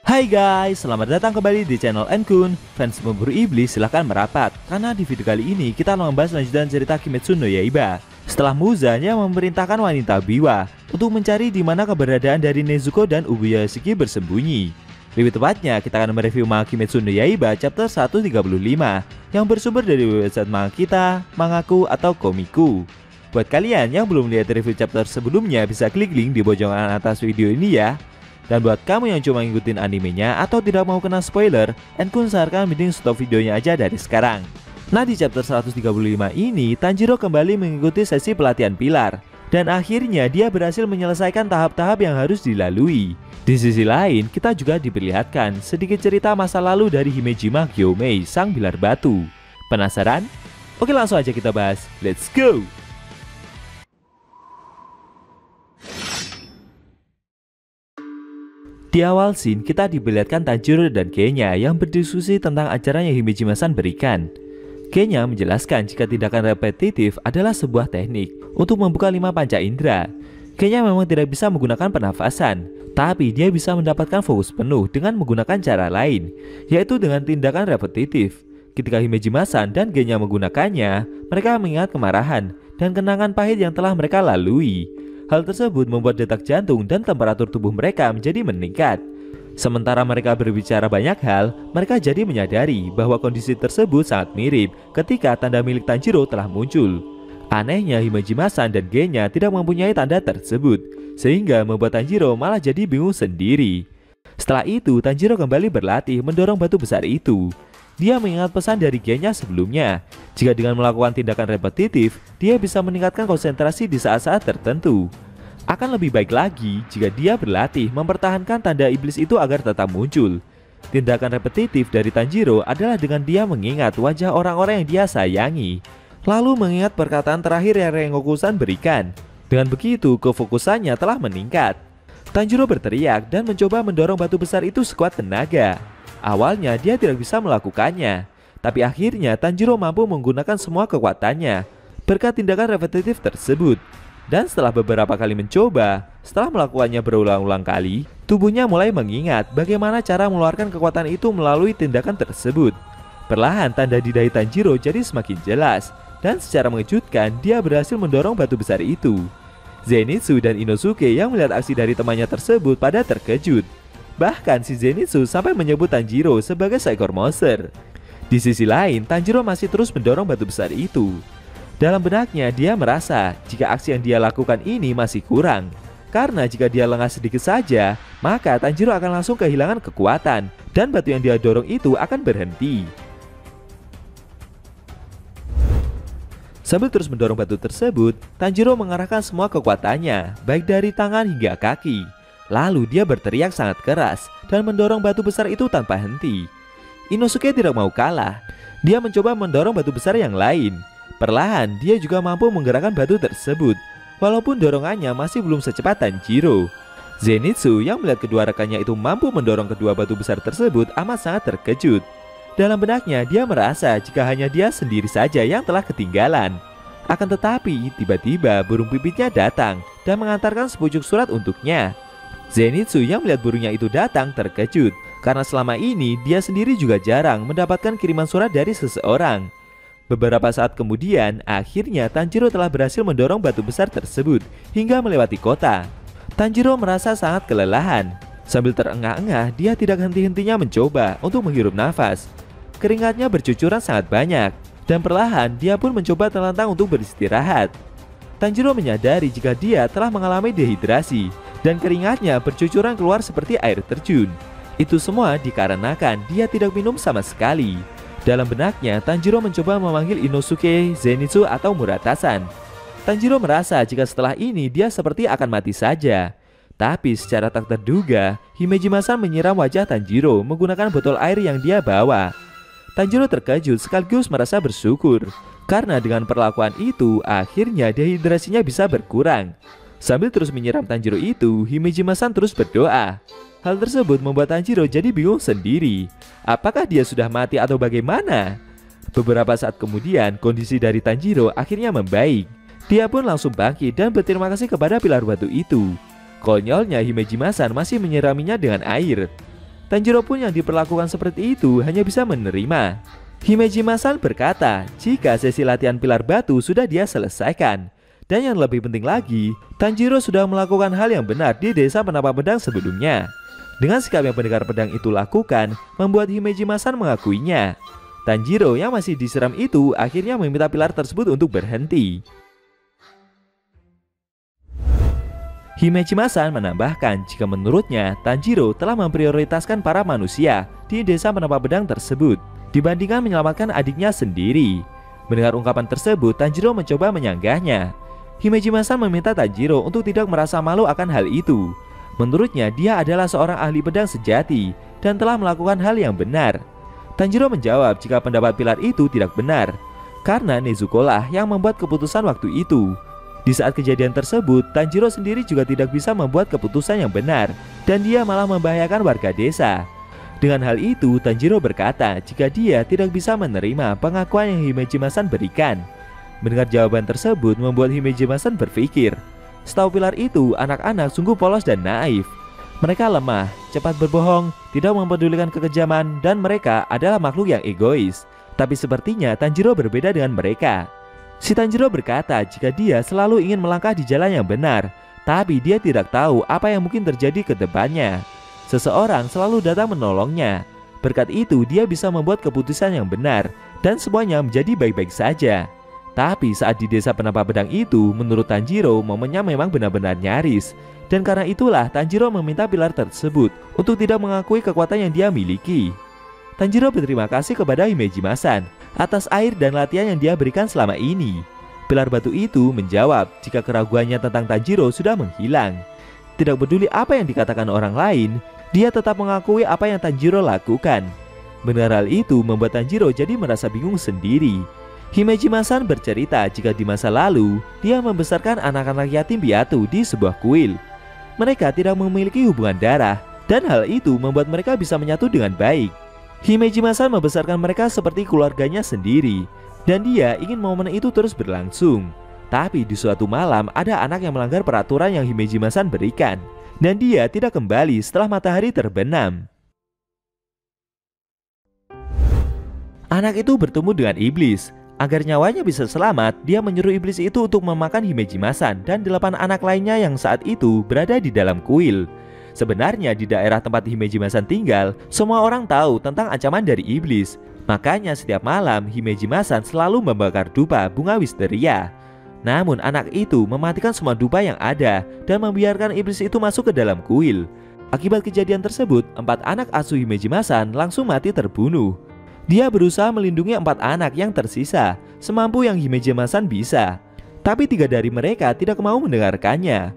Hai guys, selamat datang kembali di channel Enkun. Fans pemburu iblis silahkan merapat, karena di video kali ini kita membahas lanjutan cerita Kimetsu no Yaiba. Setelah Muzan yang memerintahkan wanita Biwa untuk mencari di mana keberadaan dari Nezuko dan Ubuyashiki bersembunyi. Lebih tepatnya, kita akan mereview manga Kimetsu no Yaiba chapter 135 yang bersumber dari website manga kita, Mangaku atau Komiku. Buat kalian yang belum lihat review chapter sebelumnya, bisa klik link di pojokan atas video ini ya. Dan buat kamu yang cuma ngikutin animenya atau tidak mau kena spoiler, Enkun sarankan mending stop videonya aja dari sekarang. Nah, di chapter 135 ini, Tanjiro kembali mengikuti sesi pelatihan pilar. Dan akhirnya dia berhasil menyelesaikan tahap-tahap yang harus dilalui. Di sisi lain, kita juga diperlihatkan sedikit cerita masa lalu dari Himejima Gyomei, sang pilar batu. Penasaran? Oke, langsung aja kita bahas. Let's go! Di awal scene, kita diperlihatkan Tanjiro dan Genya yang berdiskusi tentang ajaran yang Himejima-san berikan. Genya menjelaskan jika tindakan repetitif adalah sebuah teknik untuk membuka 5 panca indera. Genya memang tidak bisa menggunakan pernafasan, tapi dia bisa mendapatkan fokus penuh dengan menggunakan cara lain, yaitu dengan tindakan repetitif. Ketika Himejima-san dan Genya menggunakannya, mereka mengingat kemarahan dan kenangan pahit yang telah mereka lalui. Hal tersebut membuat detak jantung dan temperatur tubuh mereka menjadi meningkat. Sementara mereka berbicara banyak hal, mereka jadi menyadari bahwa kondisi tersebut sangat mirip ketika tanda milik Tanjiro telah muncul. Anehnya, Himejima-san dan Genya tidak mempunyai tanda tersebut, sehingga membuat Tanjiro malah jadi bingung sendiri. Setelah itu, Tanjiro kembali berlatih mendorong batu besar itu. Dia mengingat pesan dari Genya sebelumnya, jika dengan melakukan tindakan repetitif, dia bisa meningkatkan konsentrasi di saat-saat tertentu. Akan lebih baik lagi jika dia berlatih mempertahankan tanda iblis itu agar tetap muncul. Tindakan repetitif dari Tanjiro adalah dengan dia mengingat wajah orang-orang yang dia sayangi, lalu mengingat perkataan terakhir yang Rengoku-san berikan. Dengan begitu, kefokusannya telah meningkat. Tanjiro berteriak dan mencoba mendorong batu besar itu sekuat tenaga. Awalnya dia tidak bisa melakukannya, tapi akhirnya Tanjiro mampu menggunakan semua kekuatannya berkat tindakan repetitif tersebut. Dan setelah beberapa kali mencoba, setelah melakukannya berulang-ulang kali, tubuhnya mulai mengingat bagaimana cara mengeluarkan kekuatan itu melalui tindakan tersebut. Perlahan tanda di dahi Tanjiro jadi semakin jelas, dan secara mengejutkan dia berhasil mendorong batu besar itu. Zenitsu dan Inosuke yang melihat aksi dari temannya tersebut pada terkejut. Bahkan si Zenitsu sampai menyebut Tanjiro sebagai seekor monster. Di sisi lain, Tanjiro masih terus mendorong batu besar itu. Dalam benaknya, dia merasa jika aksi yang dia lakukan ini masih kurang. Karena jika dia lengah sedikit saja, maka Tanjiro akan langsung kehilangan kekuatan, dan batu yang dia dorong itu akan berhenti. Sambil terus mendorong batu tersebut, Tanjiro mengarahkan semua kekuatannya, baik dari tangan hingga kaki. Lalu dia berteriak sangat keras dan mendorong batu besar itu tanpa henti. Inosuke tidak mau kalah. Dia mencoba mendorong batu besar yang lain. Perlahan dia juga mampu menggerakkan batu tersebut, walaupun dorongannya masih belum secepat Tanjiro. Zenitsu yang melihat kedua rekannya itu mampu mendorong kedua batu besar tersebut amat sangat terkejut. Dalam benaknya dia merasa jika hanya dia sendiri saja yang telah ketinggalan. Akan tetapi tiba-tiba burung pipitnya datang dan mengantarkan sepucuk surat untuknya. Zenitsu yang melihat burungnya itu datang terkejut, karena selama ini dia sendiri juga jarang mendapatkan kiriman surat dari seseorang. Beberapa saat kemudian, akhirnya Tanjiro telah berhasil mendorong batu besar tersebut hingga melewati kota. Tanjiro merasa sangat kelelahan. Sambil terengah-engah, dia tidak henti-hentinya mencoba untuk menghirup nafas. Keringatnya bercucuran sangat banyak, dan perlahan dia pun mencoba terlentang untuk beristirahat. Tanjiro menyadari jika dia telah mengalami dehidrasi, dan keringatnya bercucuran keluar seperti air terjun. Itu semua dikarenakan dia tidak minum sama sekali. Dalam benaknya, Tanjiro mencoba memanggil Inosuke, Zenitsu, atau Murata-san. Tanjiro merasa jika setelah ini dia seperti akan mati saja. Tapi secara tak terduga, Himejima-san menyiram wajah Tanjiro menggunakan botol air yang dia bawa. Tanjiro terkejut sekaligus merasa bersyukur, karena dengan perlakuan itu, akhirnya dehidrasinya bisa berkurang. Sambil terus menyiram Tanjiro itu, Himejima-san terus berdoa. Hal tersebut membuat Tanjiro jadi bingung sendiri. Apakah dia sudah mati atau bagaimana? Beberapa saat kemudian, kondisi dari Tanjiro akhirnya membaik. Dia pun langsung bangkit dan berterima kasih kepada pilar batu itu. Konyolnya Himejima-san masih menyiraminya dengan air. Tanjiro pun yang diperlakukan seperti itu hanya bisa menerima. Himejima-san berkata jika sesi latihan pilar batu sudah dia selesaikan. Dan yang lebih penting lagi, Tanjiro sudah melakukan hal yang benar di desa penapak pedang sebelumnya. Dengan sikap yang pendekar pedang itu lakukan, membuat Himejima-san mengakuinya. Tanjiro yang masih disiram itu akhirnya meminta pilar tersebut untuk berhenti. Himejima-san menambahkan jika menurutnya Tanjiro telah memprioritaskan para manusia di desa penapak pedang tersebut dibandingkan menyelamatkan adiknya sendiri. Mendengar ungkapan tersebut, Tanjiro mencoba menyanggahnya. Himejima-san meminta Tanjiro untuk tidak merasa malu akan hal itu. Menurutnya dia adalah seorang ahli pedang sejati dan telah melakukan hal yang benar. Tanjiro menjawab jika pendapat pilar itu tidak benar karena Nezuko lah yang membuat keputusan waktu itu. Di saat kejadian tersebut, Tanjiro sendiri juga tidak bisa membuat keputusan yang benar dan dia malah membahayakan warga desa. Dengan hal itu, Tanjiro berkata jika dia tidak bisa menerima pengakuan yang Himejima-san berikan. Mendengar jawaban tersebut membuat Himejima-san berpikir, setahu pilar itu anak-anak sungguh polos dan naif. Mereka lemah, cepat berbohong, tidak mempedulikan kekejaman, dan mereka adalah makhluk yang egois. Tapi sepertinya Tanjiro berbeda dengan mereka. Si Tanjiro berkata jika dia selalu ingin melangkah di jalan yang benar, tapi dia tidak tahu apa yang mungkin terjadi ke depannya. Seseorang selalu datang menolongnya. Berkat itu dia bisa membuat keputusan yang benar dan semuanya menjadi baik-baik saja. Tapi saat di desa penapak pedang itu, menurut Tanjiro momennya memang benar-benar nyaris. Dan karena itulah Tanjiro meminta pilar tersebut untuk tidak mengakui kekuatan yang dia miliki. Tanjiro berterima kasih kepada Himejima-san atas air dan latihan yang dia berikan selama ini. Pilar batu itu menjawab jika keraguannya tentang Tanjiro sudah menghilang. Tidak peduli apa yang dikatakan orang lain, dia tetap mengakui apa yang Tanjiro lakukan. Benar, hal itu membuat Tanjiro jadi merasa bingung sendiri. Himejima-san bercerita jika di masa lalu dia membesarkan anak-anak yatim piatu di sebuah kuil. Mereka tidak memiliki hubungan darah dan hal itu membuat mereka bisa menyatu dengan baik. Himejima-san membesarkan mereka seperti keluarganya sendiri dan dia ingin momen itu terus berlangsung. Tapi di suatu malam ada anak yang melanggar peraturan yang Himejima-san berikan dan dia tidak kembali setelah matahari terbenam. Anak itu bertemu dengan iblis. Agar nyawanya bisa selamat, dia menyuruh iblis itu untuk memakan Himejima-san dan 8 anak lainnya yang saat itu berada di dalam kuil. Sebenarnya di daerah tempat Himejima-san tinggal, semua orang tahu tentang ancaman dari iblis. Makanya setiap malam Himejima-san selalu membakar dupa bunga wisteria. Namun anak itu mematikan semua dupa yang ada dan membiarkan iblis itu masuk ke dalam kuil. Akibat kejadian tersebut, 4 anak asuh Himejima-san langsung mati terbunuh. Dia berusaha melindungi 4 anak yang tersisa semampu yang Himejima-san bisa. Tapi 3 dari mereka tidak mau mendengarkannya.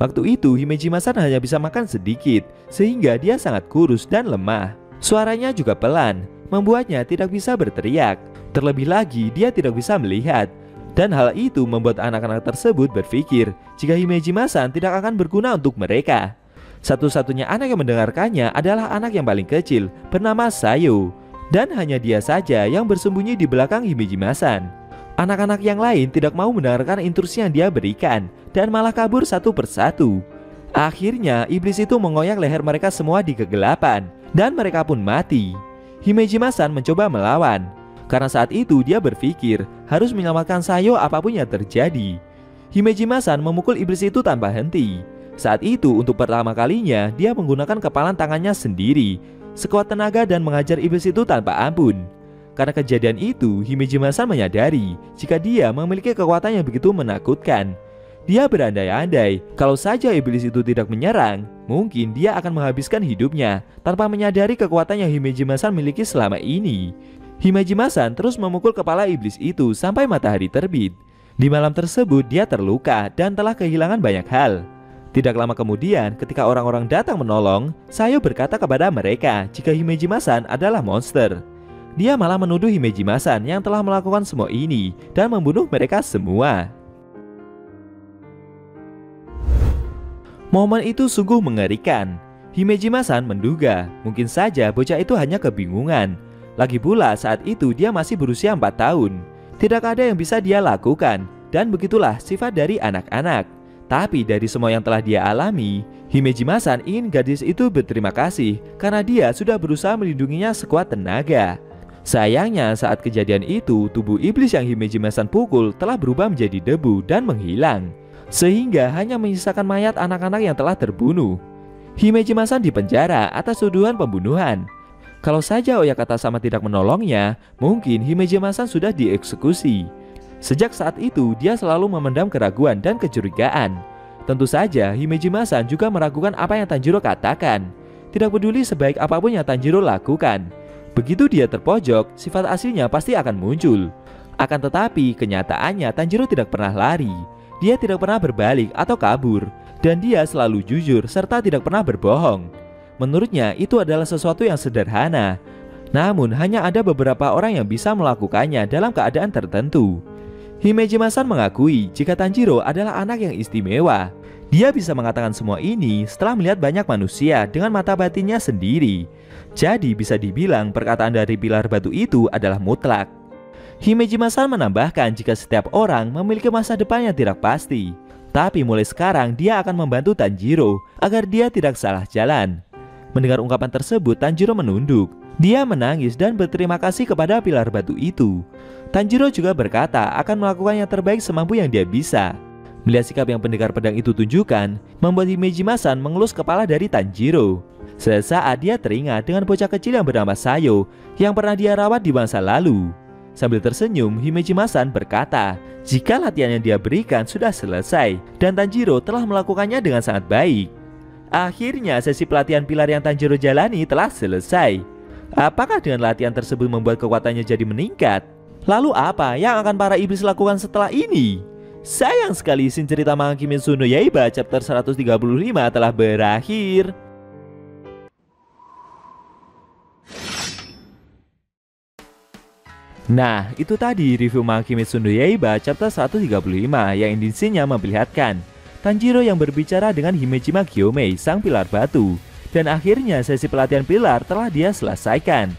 Waktu itu Himejima-san hanya bisa makan sedikit sehingga dia sangat kurus dan lemah. Suaranya juga pelan, membuatnya tidak bisa berteriak. Terlebih lagi dia tidak bisa melihat. Dan hal itu membuat anak-anak tersebut berpikir jika Himejima-san tidak akan berguna untuk mereka. Satu-satunya anak yang mendengarkannya adalah anak yang paling kecil bernama Sayo. Dan hanya dia saja yang bersembunyi di belakang Himejima-san. Anak-anak yang lain tidak mau mendengarkan instruksi yang dia berikan dan malah kabur satu persatu. Akhirnya iblis itu mengoyak leher mereka semua di kegelapan dan mereka pun mati. Himejima-san mencoba melawan. Karena saat itu dia berpikir harus menyelamatkan Sayo apapun yang terjadi. Himejima-san memukul iblis itu tanpa henti. Saat itu untuk pertama kalinya dia menggunakan kepalan tangannya sendiri sekuat tenaga dan mengajar iblis itu tanpa ampun. Karena kejadian itu, Himejima-san menyadari jika dia memiliki kekuatan yang begitu menakutkan. Dia berandai-andai kalau saja iblis itu tidak menyerang, mungkin dia akan menghabiskan hidupnya tanpa menyadari kekuatan yang Himejima-san miliki selama ini. Himejima-san terus memukul kepala iblis itu sampai matahari terbit. Di malam tersebut dia terluka dan telah kehilangan banyak hal. Tidak lama kemudian, ketika orang-orang datang menolong, Sayo berkata kepada mereka jika Himejima-san adalah monster. Dia malah menuduh Himejima-san yang telah melakukan semua ini dan membunuh mereka semua. Momen itu sungguh mengerikan. Himejima-san menduga mungkin saja bocah itu hanya kebingungan. Lagi pula saat itu dia masih berusia 4 tahun. Tidak ada yang bisa dia lakukan dan begitulah sifat dari anak-anak. Tapi dari semua yang telah dia alami, Himejimasan ingin gadis itu berterima kasih karena dia sudah berusaha melindunginya sekuat tenaga. Sayangnya saat kejadian itu, tubuh iblis yang Himejimasan pukul telah berubah menjadi debu dan menghilang, sehingga hanya menyisakan mayat anak-anak yang telah terbunuh. Himejimasan dipenjara atas tuduhan pembunuhan. Kalau saja Oyakata sama tidak menolongnya, mungkin Himejimasan sudah dieksekusi. Sejak saat itu, dia selalu memendam keraguan dan kecurigaan. Tentu saja, Himejimasan juga meragukan apa yang Tanjiro katakan. Tidak peduli sebaik apapun yang Tanjiro lakukan. Begitu dia terpojok, sifat aslinya pasti akan muncul. Akan tetapi, kenyataannya Tanjiro tidak pernah lari. Dia tidak pernah berbalik atau kabur. Dan dia selalu jujur serta tidak pernah berbohong. Menurutnya, itu adalah sesuatu yang sederhana. Namun, hanya ada beberapa orang yang bisa melakukannya dalam keadaan tertentu. Himejimasan mengakui jika Tanjiro adalah anak yang istimewa. Dia bisa mengatakan semua ini setelah melihat banyak manusia dengan mata batinnya sendiri. Jadi bisa dibilang perkataan dari pilar batu itu adalah mutlak. Himejimasan menambahkan jika setiap orang memiliki masa depan yang tidak pasti. Tapi mulai sekarang dia akan membantu Tanjiro agar dia tidak salah jalan. Mendengar ungkapan tersebut, Tanjiro menunduk. Dia menangis dan berterima kasih kepada pilar batu itu. Tanjiro juga berkata akan melakukan yang terbaik semampu yang dia bisa. Melihat sikap yang pendekar pedang itu tunjukkan, membuat Himejimasan mengelus kepala dari Tanjiro. Sesaat dia teringat dengan bocah kecil yang bernama Sayo yang pernah dia rawat di masa lalu. Sambil tersenyum, Himejimasan berkata jika latihan yang dia berikan sudah selesai dan Tanjiro telah melakukannya dengan sangat baik. Akhirnya sesi pelatihan pilar yang Tanjiro jalani telah selesai. Apakah dengan latihan tersebut membuat kekuatannya jadi meningkat? Lalu apa yang akan para iblis lakukan setelah ini? Sayang sekali scene cerita manga Kimetsu no Yaiba chapter 135 telah berakhir. Nah, itu tadi review manga Kimetsu no Yaiba chapter 135 yang intinya memperlihatkan Tanjiro yang berbicara dengan Himejima Gyomei, sang pilar batu. Dan akhirnya sesi pelatihan pilar telah dia selesaikan.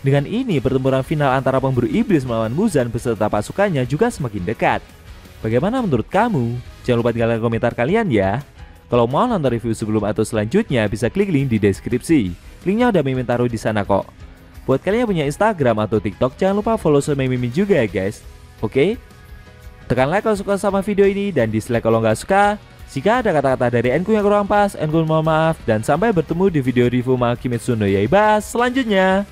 Dengan ini pertempuran final antara pemburu iblis melawan Muzan beserta pasukannya juga semakin dekat. Bagaimana menurut kamu? Jangan lupa tinggalkan komentar kalian ya. Kalau mau nonton review sebelum atau selanjutnya bisa klik link di deskripsi. Linknya udah Mimin taruh di sana kok. Buat kalian yang punya Instagram atau TikTok jangan lupa follow sama Mimin juga ya guys. Oke? Tekan like kalau suka sama video ini dan dislike kalau nggak suka. Jika ada kata-kata dari Enku yang kurang pas, Enku mohon maaf dan sampai bertemu di video review manga Kimetsu no Yaiba selanjutnya.